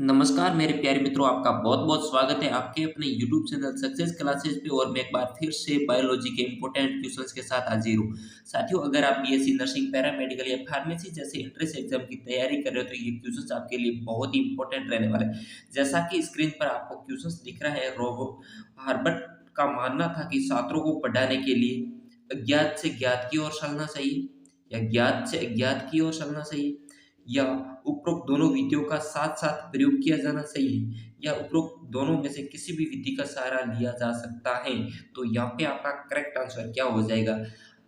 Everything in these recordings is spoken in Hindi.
नमस्कार मेरे प्यारे मित्रों, आपका बहुत-बहुत स्वागत है आपके अपने यूट्यूब चैनल सक्सेस क्लासेस पे। और मैं एक बार फिर से बायोलॉजी के इम्पोर्टेंट क्वेश्चंस के साथ हाजिर हूँ। साथियों, अगर आप बीएससी नर्सिंग, पैरामेडिकल या फार्मेसी जैसे एंट्रेंस एग्जाम की तैयारी कर रहे हो तो ये क्वेश्चंस आपके लिए बहुत ही इंपॉर्टेंट रहने वाले हैं। जैसा कि स्क्रीन पर आपको क्वेश्चंस दिख रहा है, रोबो हार्बर्ट का मानना था कि छात्रों को पढ़ाने के लिए अज्ञात से ज्ञात की ओर चलना चाहिए या ज्ञात से अज्ञात की ओर चलना चाहिए, या उपरोक्त दोनों विधियों का साथ-साथ प्रयोग किया जाना चाहिए, या उपरोक्त दोनों में से किसी भी विधि का सहारा लिया जा सकता है। तो यहाँ पे आपका करेक्ट आंसर क्या हो जाएगा?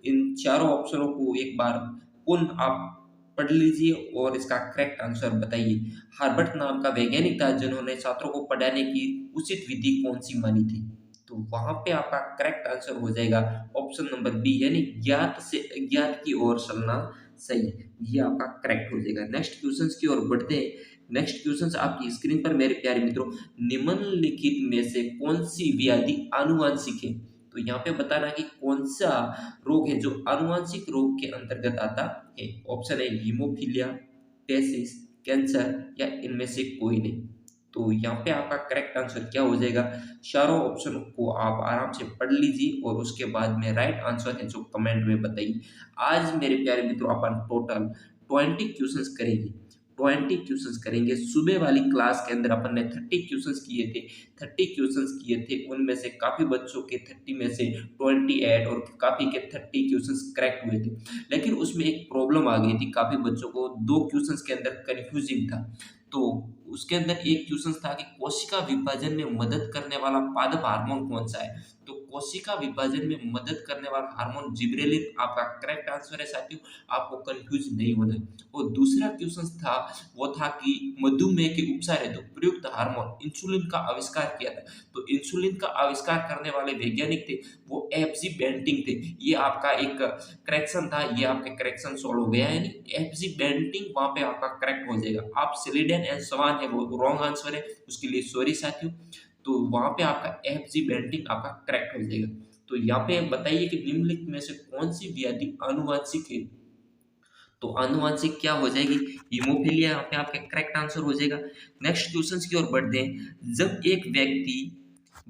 इन चारों ऑप्शनों को एक बार पुनः आप पढ़ लीजिए और इसका करेक्ट आंसर बताइए। हार्बर्ट नाम का वैज्ञानिक था जिन्होंने छात्रों को पढ़ाने की उचित विधि कौन-सी मानी थी? तो वहाँ पे आपका करेक्ट आंसर हो जाएगा ऑप्शन नंबर बी, यानी ज्ञात से अज्ञात की ओर चलना सही। ये आपका करेक्ट हो जाएगा। नेक्स्ट क्वेश्चंस की ओर बढ़ते हैं। नेक्स्ट क्वेश्चंस आपकी स्क्रीन पर मेरे प्यारे मित्रों, निम्नलिखित में से कौन सी व्याधि आनुवांशिक है? तो यहाँ पे बताना कि कौन सा रोग है जो आनुवांशिक रोग के अंतर्गत आता है। ऑप्शन है हीमोफीलिया, टेसिस, कैंसर या इनमें से कोई नहीं। तो यहाँ पे आपका करेक्ट आंसर क्या हो जाएगा? चारों ऑप्शन को आप आराम से पढ़ लीजिए और उसके बाद में राइट आंसर है जो कमेंट में बताइए। आज मेरे प्यारे मित्रों अपन टोटल 20 क्वेश्चंस करेंगे। 20 क्वेश्चंस करेंगे। सुबह वाली क्लास के अंदर अपन ने 30 क्वेश्चंस किए थे। 30 क्वेश्चंस किए थे, उनमें से काफ़ी बच्चों के 30 में से 28 और काफ़ी के 30 क्वेश्चंस करेक्ट हुए थे। लेकिन उसमें एक प्रॉब्लम आ गई थी, काफ़ी बच्चों को 2 क्वेश्चंस के अंदर कन्फ्यूजिंग था। तो उसके अंदर एक क्वेश्चन था कि कोशिका विभाजन में मदद करने वाला पादप हार्मोन कौन-सा है? तो कोशिका विभाजन में मदद करने वाला हार्मोन जिबरेलिन आपका करेक्ट आंसर है साथियों, आपको कन्फ्यूज़ नहीं होना है। और दूसरा क्वेश्चन था, वो था कि मधुमेह के उपचार हेतु प्रयुक्त हार्मोन इंसुलिन का आविष्कार किया था। तो इंसुलिन का आविष्कार करने वाले वैज्ञानिक थे, वो एफजी बेंटिंग थे। ये आपका एक करेक्शन था, ये आपके करेक्शन सॉल्व हो गया है, यानी एफजी बेंटिंग वहाँ पे आपका करेक्ट हो जाएगा। आप सिलिडन एंड स्वान है वो रॉन्ग आंसर है, उसके लिए सॉरी साथियों। तो वहाँ पे आपका एफजी बेंटिंग आपका करेक्ट हो जाएगा। तो यहाँ पे बताइए कि निम्नलिखित में से कौन सी व्याधि आनुवांशिक है? तो आनुवांशिक क्या हो जाएगी? हीमोफीलिया यहाँ पे आपका करेक्ट आंसर हो जाएगा। नेक्स्ट क्वेश्चन की ओर बढ़ते हैं। जब एक व्यक्ति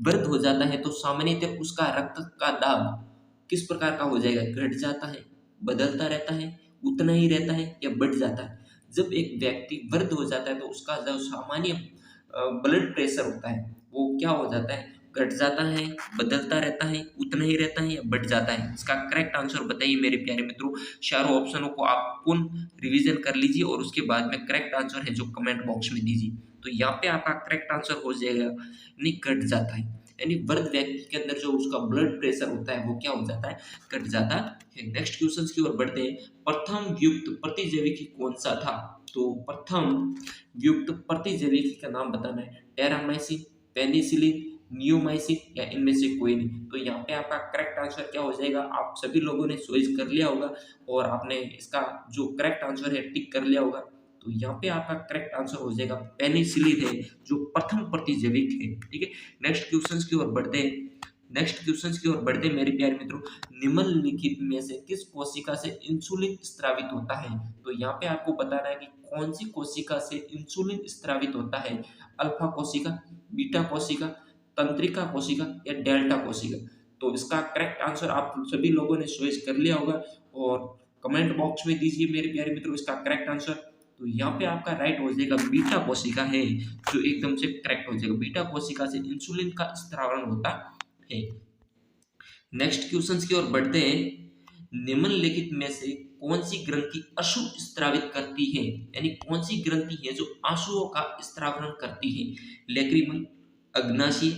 वृद्ध हो जाता है तो सामान्यतः उसका रक्त का दाब किस प्रकार का हो जाएगा? घट जाता है, बदलता रहता है, उतना ही रहता है या बढ़ जाता है? जब एक व्यक्ति वृद्ध हो जाता है तो उसका जो सामान्य ब्लड प्रेशर होता है वो क्या हो जाता है? घट जाता है, बदलता रहता है, उतना ही रहता है या बढ़ जाता है? इसका करेक्ट आंसर बताइए मेरे प्यारे मित्रों। चारों ऑप्शनों को आप पुनः रिवीजन कर लीजिए और उसके बाद में करेक्ट आंसर है जो कमेंट बॉक्स में दीजिए। तो यहाँ पे आपका करेक्ट आंसर हो जाएगा, यानी घट जाता है। यानी वृद्ध व्यक्ति के अंदर जो उसका ब्लड प्रेशर होता है वो क्या हो जाता है? घट जाता है। नेक्स्ट क्वेश्चन की ओर बढ़ते हैं। प्रथम युक्त प्रतिजैविकी कौन सा था? तो प्रथम युक्त प्रतिजैविकी का नाम बताना है। टेरामाइसिन, पेनिसिलिन, नियोमाइसिन या इनमें से कोई नहीं। तो यहाँ पे आपका करेक्ट आंसर क्या हो जाएगा? आप सभी लोगों ने चॉइस कर लिया होगा और आपने इसका जो करेक्ट आंसर है टिक कर लिया होगा। तो यहाँ पे आपका करेक्ट आंसर हो जाएगा पेनिसिलिन है, जो प्रथम प्रतिजैविक है। ठीक है। नेक्स्ट क्वेश्चन की ओर बढ़ते हैं। नेक्स्ट क्वेश्चन की ओर बढ़ते हैं मेरे प्यारे मित्रों। निम्नलिखित में से किस कोशिका से इंसुलिन स्रावित होता है? तो यहाँ पे आपको बताना है कि कौन सी कोशिका से इंसुलिन स्रावित होता है। अल्फा कोशिका, बीटा कोशिका, तंत्रिका कोशिका या डेल्टा कोशिका। तो इसका करेक्ट आंसर आप सभी लोगों ने चॉइस कर लिया होगा और कमेंट बॉक्स में दीजिए मेरे प्यारे मित्रों इसका करेक्ट आंसर। तो यहाँ पे आपका राइट हो जाएगा बीटा कोशिका है, जो एकदम से करेक्ट हो जाएगा। बीटा कोशिका से इंसुलिन का स्त्रावरण होता है। नेक्स्ट क्वेश्चन की ओर बढ़ते हैं। निम्नलिखित में से कौन सी ग्रंथि अशु स्त्रावित करती है? यानी कौन सी ग्रंथि है जो आंसुओं का स्त्रावरण करती है? लेक्रिमल, अग्नाशय,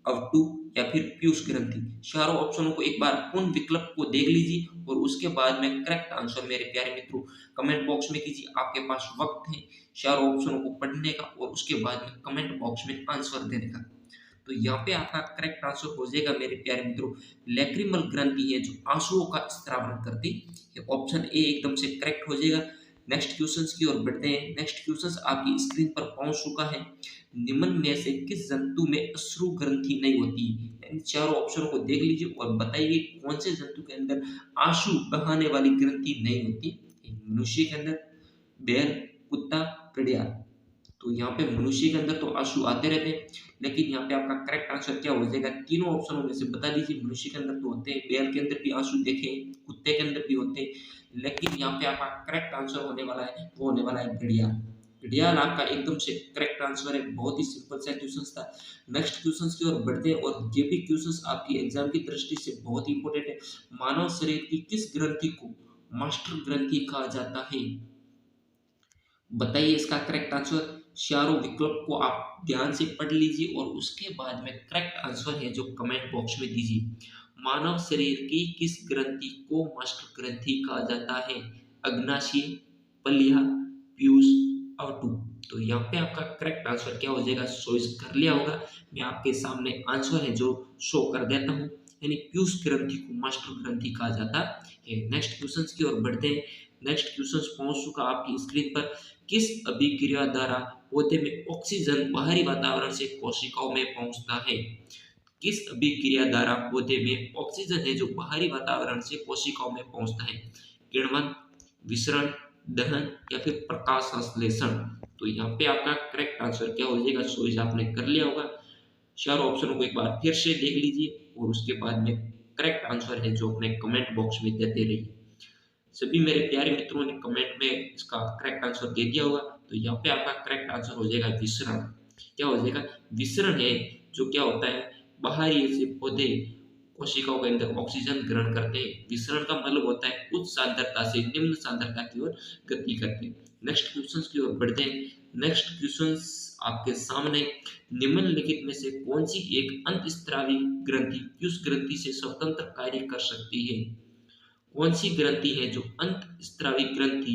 अवटु या फिर पीयूष ग्रंथि। चारों ऑप्शनों को एक बार पुनः विकल्प को देख लीजिए और उसके बाद में करेक्ट आंसर मेरे प्यारे मित्रों कमेंट बॉक्स में कीजिए। आपके पास वक्त है चारों ऑप्शनों को पढ़ने का और उसके बाद में कमेंट बॉक्स में आंसर देने का। तो यहाँ पे आपका करेक्ट आंसर हो जाएगा मेरे प्यारे मित्रों, लेक्रिमल ग्रंथि है जो आंसुओं का स्त्रावण करती है। ऑप्शन ए एकदम से करेक्ट हो जाएगा। नेक्स्ट क्वेश्चन की ओर बढ़ते हैं। नेक्स्ट क्वेश्चन आपकी स्क्रीन पर पहुंच चुका है। निम्न में से किस जंतु में अश्रु ग्रंथि नहीं होती? इन चारों ऑप्शनों को देख लीजिए और बताइए कौन से जंतु के अंदर आंसू बहाने वाली ग्रंथि नहीं होती? मनुष्य के अंदर, बैल, कुत्ता, घड़ियाल। तो यहाँ पे मनुष्य के अंदर तो आंसू आते रहते हैं, लेकिन यहाँ पे आपका करेक्ट आंसर क्या हो जाएगा? तीनों ऑप्शनों में से बता दीजिए। मनुष्य के अंदर तो होते हैं, बैल के अंदर भी आंसू देखें, कुत्ते के अंदर भी होते हैं, लेकिन यहाँ पे आपका करेक्ट आंसर होने वाला है, वो होने वाला है घड़ियाल। घड़ियाल आपका एकदम से करेक्ट आंसर है। बहुत ही सिंपल सा क्वेश्चन था। नेक्स्ट क्वेश्चन की ओर बढ़ते हैं, और ये भी क्वेश्चन आपकी एग्जाम की दृष्टि से बहुत ही इंपॉर्टेंट है। मानव शरीर की किस ग्रंथि को मास्टर ग्रंथि कहा जाता है? बताइए इसका करेक्ट आंसर। चारों विकल्प को आप ध्यान से पढ़ लीजिए और उसके बाद में करेक्ट आंसर है जो कमेंट बॉक्स में दीजिए। मानव शरीर की किस ग्रंथि को मास्टर ग्रंथि कहा जाता है? अग्नाशय, पलिया, पीयूष, अवटु। तो यहाँ पे आपका करेक्ट आंसर क्या हो जाएगा? चॉइस कर लिया होगा। मैं आपके सामने आंसर है जो शो कर देता हूँ, यानी पीयूष ग्रंथि को मास्टर ग्रंथि कहा जाता है। नेक्स्ट क्वेश्चन की ओर बढ़ते हैं। नेक्स्ट क्वेश्चन पहुंच चुका आपकी स्क्रीन पर। किस अभिक्रिया द्वारा पौधे में ऑक्सीजन बाहरी वातावरण से कोशिकाओं में पहुंचता है? किस अभिक्रिया द्वारा पौधे में ऑक्सीजन है जो बाहरी वातावरण से कोशिकाओं में पहुंचता है? किण्वन, विसरण, दहन या फिर प्रकाश संश्लेषण। तो यहाँ पे आपका करेक्ट आंसर क्या हो जाएगा? चॉइस आपने कर लिया होगा। चारों ऑप्शनों को एक बार फिर से देख लीजिए और उसके बाद में करेक्ट आंसर है जो अपने कमेंट बॉक्स में देते रहिए। सभी मेरे प्यारे मित्रों ने कमेंट में इसका करेक्ट आंसर दे दिया होगा। तो यहाँ पे आपका करेक्ट आंसर हो जाएगा विसरण। क्या हो जाएगा? विसरण है जो क्या होता है, बाहरी से पौधे कोशिकाओं के अंदर ऑक्सीजन ग्रहण करते हैं। विसरण का मतलब होता है उच्च सांद्रता से निम्न सांद्रता की ओर गति करते हैं। नेक्स्ट क्वेश्चन की ओर बढ़ते हैं। नेक्स्ट क्वेश्चन आपके सामने, निम्नलिखित में से कौन सी एक अंतःस्रावी ग्रंथि पीयूष ग्रंथि से स्वतंत्र कार्य कर सकती है? कौन सी ग्रंथि है जो अंतःस्रावी ग्रंथि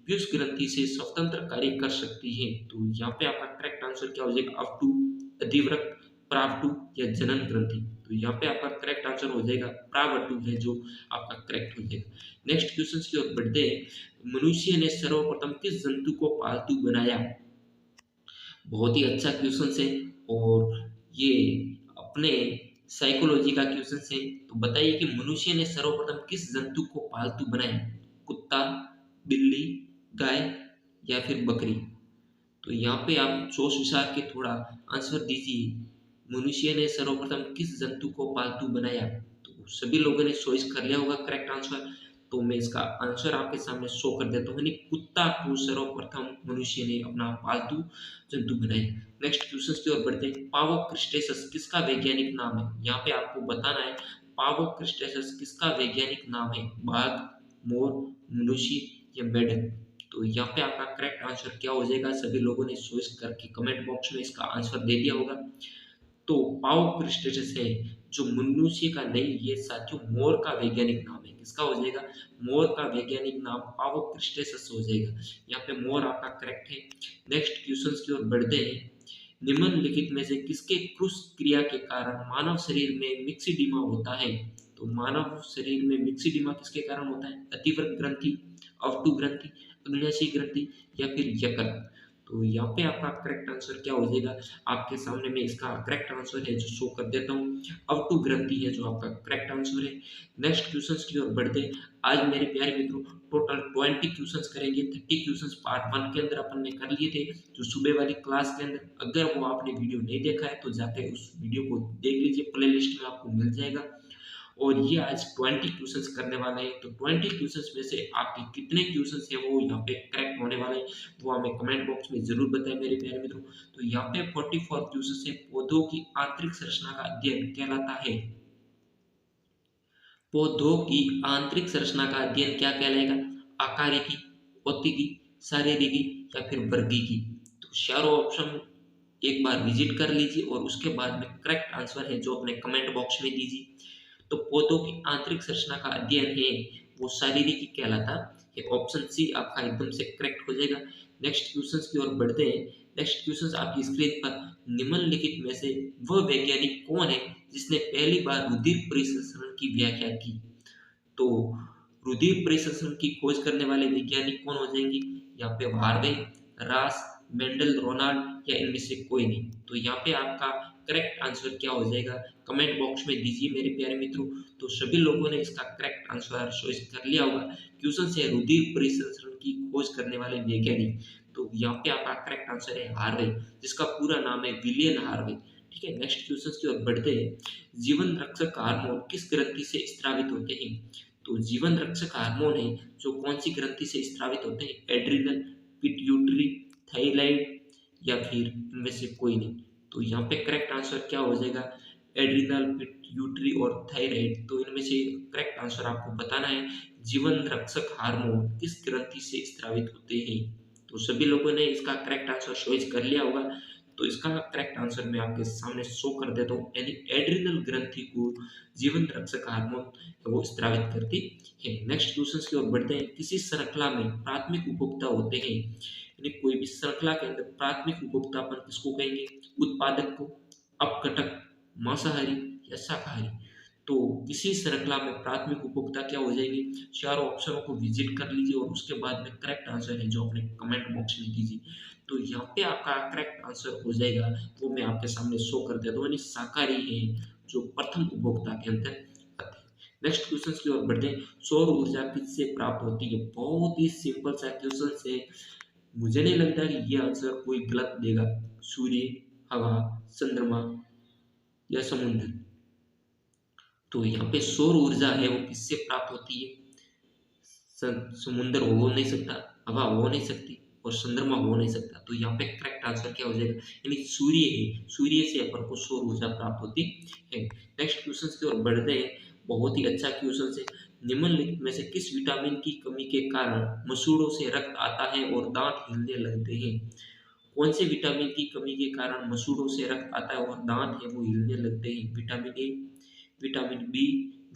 पीयूष ग्रंथि से स्वतंत्र कार्य कर सकती है? तो यहाँ पे आपका करेक्ट आंसर क्या हो जाएगा? अवटु, अधिवृक्क, प्रावटु या जनन ग्रंथि। तो यहाँ पे आपका करेक्ट आंसर हो जाएगा प्रावटु है जो आपका करेक्ट हो जाएगा। नेक्स्ट क्वेश्चन की ओर बढ़ते हैं। मनुष्य ने सर्वप्रथम किस जंतु को पालतू बनाया? बहुत ही अच्छा क्वेश्चन है और ये अपने साइकोलॉजी का क्वेश्चन है। तो बताइए कि मनुष्य ने सर्वप्रथम किस जंतु को पालतू बनाया? कुत्ता, बिल्ली, गाय या फिर बकरी। तो यहाँ पे आप सोच विचार के थोड़ा आंसर दीजिए। मनुष्य ने सर्वप्रथम किस जंतु को पालतू बनाया? तो सभी लोगों ने चॉइस कर लिया होगा करेक्ट आंसर। तो मैं इसका आंसर आपके सामने शो कर देता हूँ, यानी कुत्ता को सर्वप्रथम मनुष्य ने अपना पालतू जंतु बनाया। नेक्स्ट क्वेश्चन की ओर बढ़ते हैं। पावोक्रिस्टेसस किसका वैज्ञानिक नाम है? यहाँ पे आपको बताना है पावोक्रिस्टेसस किसका वैज्ञानिक नाम है? बाघ, मोर, मनुष्य या मेढक। तो यहाँ पे आपका करेक्ट आंसर क्या हो जाएगा? सभी लोगों ने चॉइस करके कमेंट बॉक्स में इसका आंसर दे दिया होगा। तो पावोक्रिस्टेसस है जो मनुष्य का नहीं, ये साथियों मोर का वैज्ञानिक नाम है। किसका हो जाएगा? मोर का वैज्ञानिक नाम पावोक्रिस्टेसस हो जाएगा। यहाँ पे मोर आपका करेक्ट है। नेक्स्ट क्वेश्चन की ओर बढ़ते हैं। निम्नलिखित में से किसके क्रॉस क्रिया के कारण मानव शरीर में मिक्सिडिमा होता है? तो मानव शरीर में मिक्सिडिमा किसके कारण होता है? अधिवृक्क ग्रंथि, अवटु ग्रंथि, अग्न्याशयी ग्रंथि या फिर यकृत। तो यहाँ पे आपका करेक्ट आंसर क्या हो जाएगा? आपके सामने में इसका करेक्ट आंसर है जो शो कर देता हूँ, अवटु ग्रंथि है जो आपका करेक्ट आंसर है। नेक्स्ट क्वेश्चन की ओर बढ़ते हैं। आज मेरे प्यारे मित्रों टोटल 20 क्वेश्चंस करेंगे। 30 क्वेश्चंस पार्ट 1 के अंदर अपन ने कर लिए थे जो सुबह वाली क्लास के अंदर। अगर वो आपने वीडियो नहीं देखा है तो जाके उस वीडियो को देख लीजिए, प्लेलिस्ट में आपको मिल जाएगा। और ये आज 20 क्वेश्चंस करने वाला है। तो 20 क्वेश्चंस में से आपके कितने क्वेश्चंस है वो यहाँ पे करेक्ट होने वाले हैं, वो हमें कमेंट बॉक्स में जरूर बताएं मेरे प्यारे मित्रों। तो यहाँ पे 44 क्वेश्चंस है। पौधों की आंतरिक संरचना का अध्ययन कहलाता है? पौधों की आंतरिक संरचना का अध्ययन क्या कहलाएगा? आकारिकी, औतिकी, शारीरिकी या फिर वर्गीकी। तो चारों ऑप्शन एक बार विजिट कर लीजिए और उसके बाद में करेक्ट आंसर है जो अपने कमेंट बॉक्स में दीजिए। तो पौधों की आंतरिक संरचना का अध्ययन है वो शारीरिकी कहलाता है। ऑप्शन सी आपका एकदम से करेक्ट हो जाएगा। नेक्स्ट क्वेश्चन की ओर बढ़ते हैं। नेक्स्ट क्वेश्चन आपकी स्क्रीन पर, निम्नलिखित में से वह वैज्ञानिक कौन है जिसने पहली बार रुधिर परिसंचरण की व्याख्या की? तो रुधिर परिसंचरण की खोज करने वाले वैज्ञानिक कौन हो जाएंगे? यहाँ पे हार्वे, रास, मेंडल, रोनाल्ड या इनमें से कोई नहीं। तो यहाँ पे आपका करेक्ट आंसर क्या हो जाएगा? कमेंट बॉक्स में दीजिए मेरे प्यारे मित्रों। तो सभी लोगों ने इसका करेक्ट आंसर चॉइस कर लिया होगा। क्वेश्चन है रुधिर परिसंचरण की खोज करने वाले वैज्ञानिक। तो यहाँ पे आपका करेक्ट आंसर है हार्वे, जिसका पूरा नाम है विलियम हार्वे। ठीक है, नेक्स्ट क्वेश्चन की ओर बढ़ते हैं। जीवन रक्षक हार्मोन किस ग्रंथि से स्रावित होते हैं? तो जीवन रक्षक हार्मोन है जो कौन सी ग्रंथि से स्रावित होते हैं? एड्रिनल, पिट्यूटरी, थायराइड या फिर इनमें से कोई नहीं। तो यहाँ पे करेक्ट आंसर क्या हो जाएगा? एड्रिनल, पिट्यूटरी और थायराइड। तो इनमें से करेक्ट आंसर आपको बताना है। जीवन रक्षक हार्मोन किस ग्रंथि से स्रावित होते हैं? तो सभी लोगों ने इसका करेक्ट आंसर चॉइस कर लिया होगा। तो इसका करेक्ट आंसर मैं आपके सामने शो कर देता हूँ, यानी एड्रिनल ग्रंथि को जीवन रक्षक हार्मोन वो स्रावित करती है। नेक्स्ट क्वेश्चन की ओर बढ़ते हैं। किसी श्रृंखला में प्राथमिक उपभोक्ता होते हैं, यानी कोई भी श्रृंखला के अंदर प्राथमिक उपभोक्ता अपन किसको कहेंगे? उत्पादक को, अपघटक, मांसाहारी या शाकाहारी। तो किसी श्रृंखला में प्राथमिक उपभोक्ता क्या हो जाएगी? चारों ऑप्शनों को विजिट कर लीजिए और उसके बाद में करेक्ट आंसर है जो अपने कमेंट बॉक्स में दीजिए। तो यहाँ पे आपका करेक्ट आंसर हो जाएगा, वो मैं आपके सामने शो कर देता हूँ, यानी शाकाहारी है जो प्रथम उपभोक्ता के अंदर आते हैं। नेक्स्ट क्वेश्चन की ओर बढ़ते हैं। सौर ऊर्जा किससे प्राप्त होती है? बहुत ही सिंपल सा क्वेश्चन है, मुझे नहीं लगता कि ये आंसर कोई गलत देगा। सूर्य, हवा, चंद्रमा या समुद्र। तो यहाँ पे सौर ऊर्जा है वो किससे प्राप्त होती है? समुद्र हो नहीं सकता, हवा हो नहीं सकती और चंद्रमा हो नहीं सकता। तो यहाँ पे करेक्ट आंसर क्या हो जाएगा? यानी सूर्य है, सूर्य से अपन को सौर ऊर्जा प्राप्त होती है। नेक्स्ट क्वेश्चन की ओर बढ़ते हैं। बहुत ही अच्छा क्वेश्चन है। निम्नलिखित में से किस विटामिन की कमी के कारण मसूड़ों से रक्त आता है और दांत हिलने लगते हैं? कौन से विटामिन की कमी के कारण मसूड़ों से रक्त आता है और दांत है वो हिलने लगते हैं? Vitamin A, vitamin B,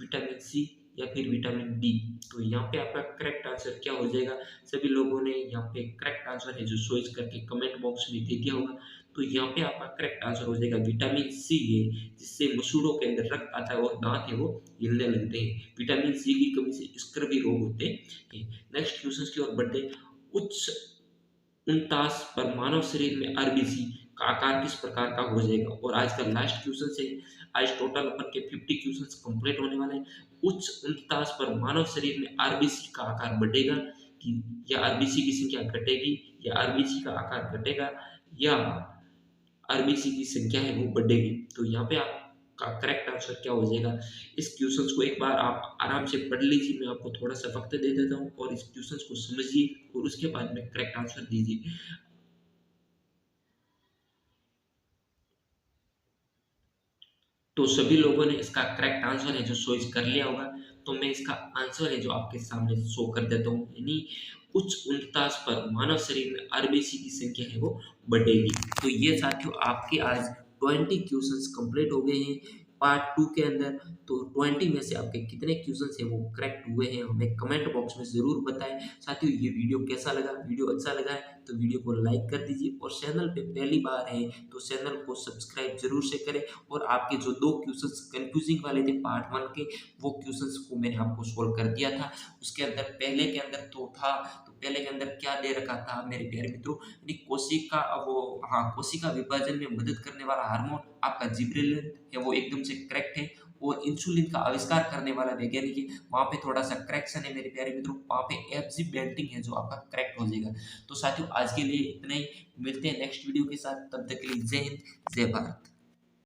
vitamin C या फिर विटामिन डी। तो यहाँ पे आपका करेक्ट आंसर क्या हो जाएगा? सभी लोगों ने यहाँ पे करेक्ट आंसर है जो चॉइस करके कमेंट बॉक्स में दे दिया होगा। तो यहाँ पे आपका करेक्ट आंसर हो जाएगा विटामिन सी है, जिससे मसूड़ों के अंदर रक्त आता है और दांत है वो हिलने लगते हैं। विटामिन सी की कमी से स्क्रवी रोग होते हैं। नेक्स्ट क्वेश्चन की ओर बढ़ते हैं। उच्च 49 पर मानव शरीर में आरबीसी का आकार किस प्रकार का हो जाएगा? और आज का लास्ट क्वेश्चन है। आज टोटल अपन के 50 क्वेश्चंस कंप्लीट होने वाले हैं। उच्च 49 पर मानव शरीर में आरबीसी का आकार बढ़ेगा कि या आरबीसी की संख्या घटेगी, या आरबीसी का आकार घटेगा या आरबीसी की संख्या है वो बढ़ेगी? तो यहाँ पे आपका करेक्ट आंसर क्या हो जाएगा? इस क्वेश्चन को एक बार आप आराम से पढ़ लीजिए, मैं आपको थोड़ा सा वक्त दे देता हूँ और इस क्वेश्चन को समझिए और उसके बाद में करेक्ट आंसर दीजिए। तो सभी लोगों ने इसका करेक्ट आंसर है जो चॉइस कर लिया होगा। तो मैं इसका आंसर है जो आपके सामने शो कर देता हूँ, यानी उच्च 49 पर मानव शरीर में आरबीसी की संख्या है वो बढ़ेगी। तो ये साथियों आपके आज 20 क्वेश्चंस कंप्लीट हो गए हैं पार्ट 2 के अंदर। तो 20 में से आपके कितने क्वेश्चंस हैं वो करेक्ट हुए हैं हमें कमेंट बॉक्स में ज़रूर बताएं। साथियों ये वीडियो कैसा लगा? वीडियो अच्छा लगा है तो वीडियो को लाइक कर दीजिए और चैनल पे पहली बार है तो चैनल को सब्सक्राइब जरूर से करें। और आपके जो 2 क्वेश्चंस कंफ्यूजिंग वाले थे पार्ट 1 के, वो क्वेश्चंस को मैंने आपको सोल्व कर दिया था। उसके अंदर पहले के अंदर तो था, तो पहले के अंदर क्या दे रखा था मेरे प्यारे मित्रों? यानी कोशिका वो हाँ कोशिका विभाजन में मदद करने वाला हार्मोन आपका जिब्रेलिन है वो एकदम से करेक्ट है। और इंसुलिन का आविष्कार करने वाला वैज्ञानिक है, वहाँ पे थोड़ा सा करेक्शन है मेरे प्यारे मित्रों, वहाँ पे एफजी बेंटिंग है जो आपका करेक्ट हो जाएगा। तो साथियों आज के लिए इतना ही, मिलते हैं नेक्स्ट वीडियो के साथ, तब तक के लिए जय हिंद, जय भारत।